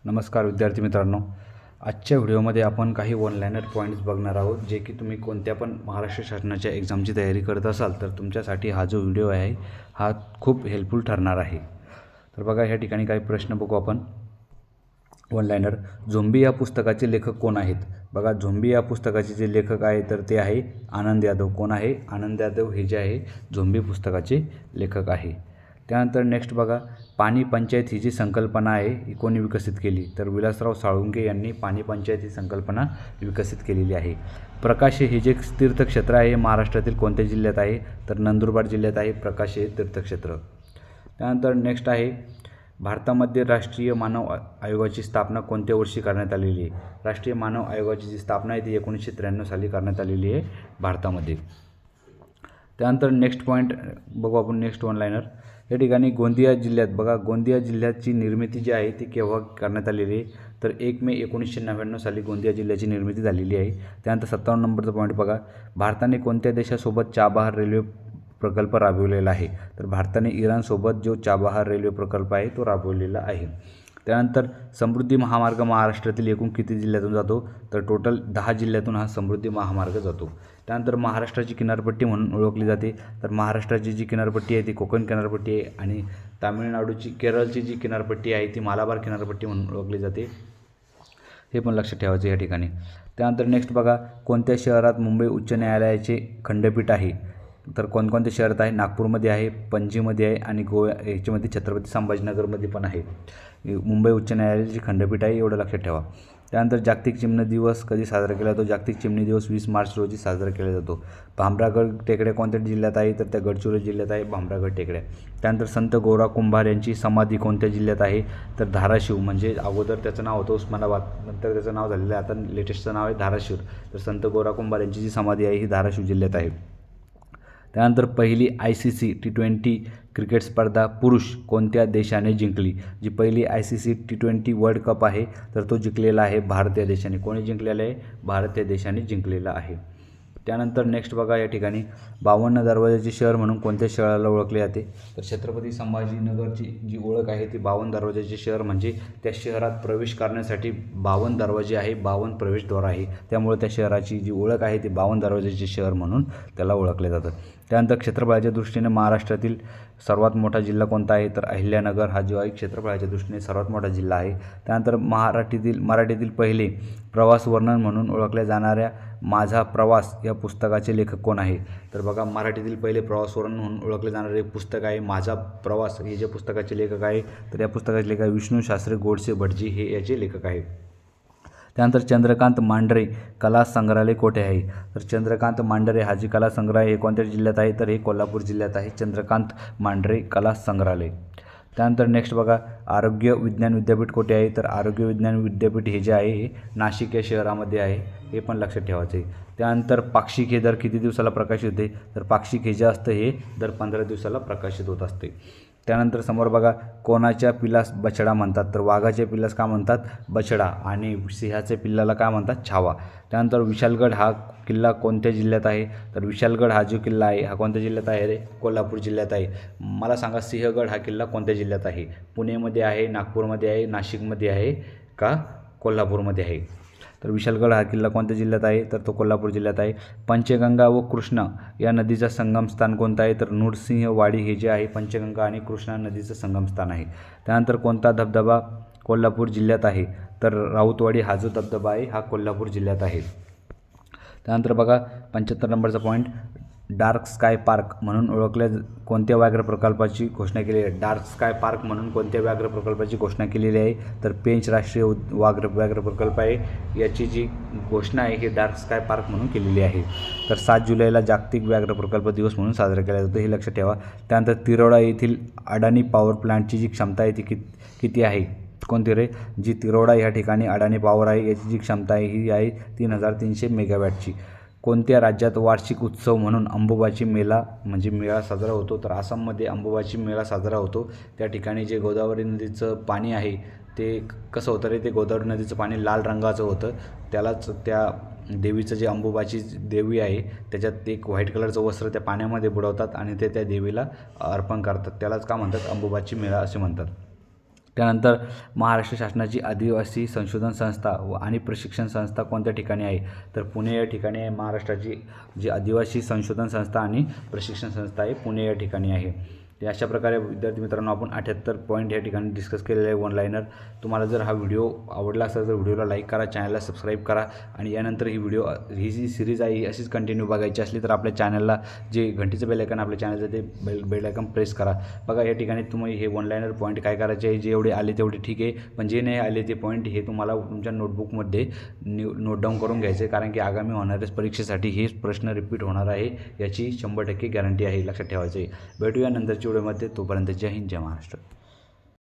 नमस्कार विद्यार्थी मित्रांनो, आजच्या व्हिडिओमध्ये आपण काही वन-लाइनर पॉईंट्स बघणार आहोत, जे की तुम्ही कोणत्या पण महाराष्ट्र शासनाच्या एक्झामची तयारी करत असाल तर तुमच्यासाठी हा जो व्हिडिओ आहे हा खूप हेल्पफुल ठरणार आहे। तर बघा, या ठिकाणी काही प्रश्न बघू आपण। वन-लाइनर, झोंबी या पुस्तकाचे लेखक कोण आहेत? बघा, झोंबी या पुस्तकाचे जे लेखक आहे तर ते आहे आनंद यादव। कोण आहे? आनंद यादव हे जे आहे झोंबी पुस्तकाचे लेखक आहे। त्यानंतर नेक्स्ट बघा, पाणी पंचायत ही जी संकल्पना आहे ही कोणी विकसित केली? तर विलासराव साळुंखे यांनी पाणी पंचायत ही संकल्पना विकसित केलेली आहे। प्रकाश हे जे तीर्थक्षेत्र आहे महाराष्ट्रातील कोणत्या जिल्ह्यात आहे? तर नंदुरबार जिल्ह्यात आहे प्रकाश हे तीर्थक्षेत्र। त्यानंतर नेक्स्ट आहे, भारतामध्ये राष्ट्रीय मानव आयोगाची स्थापना कोणत्या वर्षी करण्यात आलेली आहे? राष्ट्रीय मानव आयोगाची जी स्थापना आहे ती 1993 साली करण्यात आलेली आहे भारतामध्ये। त्यानंतर नेक्स्ट पॉईंट बघू आपण, नेक्स्ट वन-लाइनर। या ठिकाणी गोंदिया जिल्ह्यात, बघा गोंदिया जिल्ह्याची निर्मिती जी आहे ती केव्हा करण्यात आलेली आहे? तर 1 मे 1999 साली गोंदिया जिल्ह्याची निर्मिती झालेली आहे। त्यानंतर 57 नंबरचा पॉईंट बघा, भारताने कोणत्या देशासोबत चाबहार रेल्वे प्रकल्प राबविलेला आहे? तर भारताने इराणसोबत जो चाबहार रेल्वे प्रकल्प आहे तो राबवलेला आहे। त्यानंतर समृद्धी महामार्ग महाराष्ट्रातील एकूण किती जिल्ह्यातून जातो? तर टोटल 10 जिल्ह्यातून हा समृद्धी महामार्ग जातो। त्यानंतर महाराष्ट्राची किनारपट्टी म्हणून ओळखली जाते, तर महाराष्ट्राची जी किनारपट्टी आहे ती कोकण किनारपट्टी आहे आणि तामिळनाडूची, केरळची जी किनारपट्टी आहे ती मालाबार किनारपट्टी म्हणून ओळखली जाते, हे पण लक्षात ठेवायचं या ठिकाणी। त्यानंतर नेक्स्ट बघा, कोणत्या शहरात मुंबई उच्च न्यायालयाचे खंडपीठ आहे? तर कोणकोणत्या शहरात आहे? नागपूरमध्ये आहे, पणजीमध्ये आहे आणि गोवा याच्यामध्ये छत्रपती संभाजीनगरमध्ये पण आहे। मुंबई उच्च न्यायालयाची खंडपीठ आहे, एवढं लक्षात ठेवा। त्यानंतर जागतिक चिमणी दिवस कधी साजरा केला जातो? जागतिक चिमणी दिवस 20 मार्च रोजी साजरा केला जातो। भामरागड टेकड्या कोणत्या जिल्ह्यात आहे? तर त्या गडचिरोली जिल्ह्यात आहे भामरागड टेकड्या। त्यानंतर संत गोरा कुंभार यांची समाधी कोणत्या जिल्ह्यात आहे? तर धाराशिव, म्हणजे अगोदर त्याचं नाव होतं उस्मानाबाद, नंतर त्याचं नाव झालेलं आहे, आता लेटेस्टचं नाव आहे धाराशिव। तर संत गोरा कुंभार यांची जी समाधी आहे ही धाराशिव जिल्ह्यात आहे। त्यानंतर पहिली ICC T20 क्रिकेट स्पर्धा पुरुष कोणत्या देशाने जिंकली? जी पहिली ICC T20 वर्ल्ड कप आहे तर तो जिंकलेला आहे भारतीय देशाने। कोणी जिंकलेला आहे? भारतीय देशाने जिंकलेला आहे। त्यानंतर नेक्स्ट बघा, या ठिकाणी 52 दरवाजाचे शहर म्हणून कोणत्या शहराला ओळखले जाते? तर छत्रपती संभाजीनगरची जी ओळख आहे ती 52 दरवाजाचे शहर, म्हणजे त्या शहरात प्रवेश करण्यासाठी 52 दरवाजे आहे, 52 प्रवेशद्वार आहे, त्यामुळे त्या शहराची जी ओळख आहे ती 52 दरवाजाचे शहर म्हणून त्याला ओळखले जातं। त्यानंतर क्षेत्रफळाच्या दृष्टीने महाराष्ट्रातील सर्वात मोठा जिल्हा कोणता आहे? तर अहिल्यानगर हा जो आहे क्षेत्रफळाच्या दृष्टीने सर्वात मोठा जिल्हा आहे। त्यानंतर मराठीतील पहिले प्रवास वर्णन म्हणून ओळखल्या जाणाऱ्या माझा प्रवास या पुस्तकाचे लेखक कोण आहे? तर बघा, मराठीतील पहिले प्रवास वर्णन म्हणून ओळखले जाणारे पुस्तक आहे माझा प्रवास, हे जे पुस्तकाचे लेखक आहे तर या पुस्तकाचे लेखक विष्णू शास्त्री गोडसे भटजी हे याचे लेखक आहे। त्यानंतर चंद्रकांत मांढरे कला संग्रहालय कोठे आहे? तर चंद्रकांत मांढरे हा जी कला संग्रहालय हे कोणत्या जिल्ह्यात आहे? तर हे कोल्हापूर जिल्ह्यात आहे, चंद्रकांत मांढरे कला संग्रहालय। त्यानंतर नेक्स्ट बघा, आरोग्य विज्ञान विद्यापीठ कोठे आहे? तर आरोग्य विज्ञान विद्यापीठ हे जे आहे हे नाशिक या शहरामध्ये आहे, हे पण लक्षात ठेवायचं आहे। त्यानंतर पाक्षिक हे दर किती दिवसाला प्रकाशित होते? तर पाक्षिक हे जे असतं हे दर 15 दिवसाला प्रकाशित होत असते। त्यानंतर समोर बघा, कोणाच्या पिल्लास बछडा म्हणतात? तर वाघाच्या पिल्लास काय म्हणतात? बछडा, आणि सिंहाच्या पिल्लाला काय म्हणतात? छावा। त्यानंतर विशाळगड हा किल्ला कोणत्या जिल्ह्यात आहे? तर विशाळगड हा जो किल्ला आहे हा कोणत्या जिल्ह्यात आहे रे? कोल्हापूर जिल्ह्यात आहे। मला सांगा, सिंहगड हा किल्ला कोणत्या जिल्ह्यात आहे? पुणेमध्ये आहे, नागपूरमध्ये आहे, नाशिकमध्ये आहे का कोल्हापूरमध्ये आहे? तर विशाळगड हा किल्ला कोणत्या जिल्ह्यात आहे? तर तो कोल्हापूर जिल्ह्यात आहे। पंचगंगा व कृष्णा या नदीचा संगमस्थान कोणतं आहे? तर नृसिंहवाडी हे जे आहे पंचगंगा आणि कृष्णा नदीचं संगमस्थान आहे। त्यानंतर कोणता धबधबा कोल्हापूर जिल्ह्यात आहे? तर राऊतवाडी हा जो धबधबा आहे हा कोल्हापूर जिल्ह्यात आहे। त्यानंतर बघा, 75 नंबरचा पॉईंट, डार्क स्काय पार्क म्हणून ओळखल्या कोणत्या व्याघ्र प्रकल्पाची घोषणा केली आहे? डार्क स्काय पार्क म्हणून कोणत्या व्याघ्र प्रकल्पाची घोषणा केलेली आहे? तर पेंच राष्ट्रीय व्याघ्र प्रकल्प आहे, याची जी घोषणा आहे ही डार्क स्काय पार्क म्हणून केलेली आहे। तर 7 जुलैला जागतिक व्याघ्र प्रकल्प दिवस म्हणून साजरा केला जातो, हे लक्षात ठेवा। त्यानंतर तिरोडा येथील अडाणी पॉवर प्लांटची जी क्षमता आहे ती किती आहे? कोणती रे? जी तिरोडा या ठिकाणी अडाणी पॉवर आहे याची जी क्षमता आहे ही आहे 3300 मेगावॅटची। कोणत्या राज्यात वार्षिक उत्सव म्हणून अंबुबाची मेळा म्हणजे मेळा साजरा होतो? तर आसाममध्ये अंबुबाची मेळा साजरा होतो। त्या ठिकाणी जे गोदावरी नदीचं पाणी आहे ते कसं होतं रे? ते गोदावरी नदीचं पाणी लाल रंगाचं होतं, त्यालाच त्या देवीचं जे अंबुबाची देवी आहे त्याच्यात एक व्हाईट कलरचं वस्त्र त्या पाण्यामध्ये बुडवतात आणि ते त्या देवीला अर्पण करतात, त्यालाच काय म्हणतात? अंबुबाची मेळा असे म्हणतात। त्यानंतर महाराष्ट्र शासनाची आदिवासी संशोधन संस्था आणि प्रशिक्षण संस्था कोणत्या ठिकाणी आहे, तर पुणे या ठिकाणी आहे. महाराष्ट्राची जी आदिवासी संशोधन संस्था आणि प्रशिक्षण संस्था आहे पुणे या ठिकाणी आहे. अशा प्रकारे विद्यार्थी मित्रांनो आपण 78 पॉईंट या ठिकाणी डिस्कस केलेले आहे वन लाईनर. तुम्हाला जर हा व्हिडिओ आवडला असेल तर व्हिडिओला लाईक करा, चॅनलला सबस्क्राईब करा आणि यानंतर ही जी सिरीज आहे ही अशीच कंटिन्यू बघायची असली तर आपल्या चॅनलला जे घंटीचं बेल आयकन आपल्या चॅनलचं ते बेल आयकन प्रेस करा. बघा या ठिकाणी तुम्ही हे वन लाईनर पॉईंट काय करायचे आहे, जेवढे आले तेवढे ठीक आहे, पण जे नाही आले ते पॉईंट हे तुम्हाला तुमच्या नोटबुकमध्ये नोट डाऊन करून घ्यायचे, कारण की आगामी होणाऱ्या परीक्षेसाठी हेच प्रश्न रिपीट होणार आहे याची 100% गॅरंटी आहे, लक्षात ठेवायचं आहे. भेटूया नंतरच्या व्हिडिओमध्ये. तोपर्यंत जय हिंद, जय महाराष्ट्र.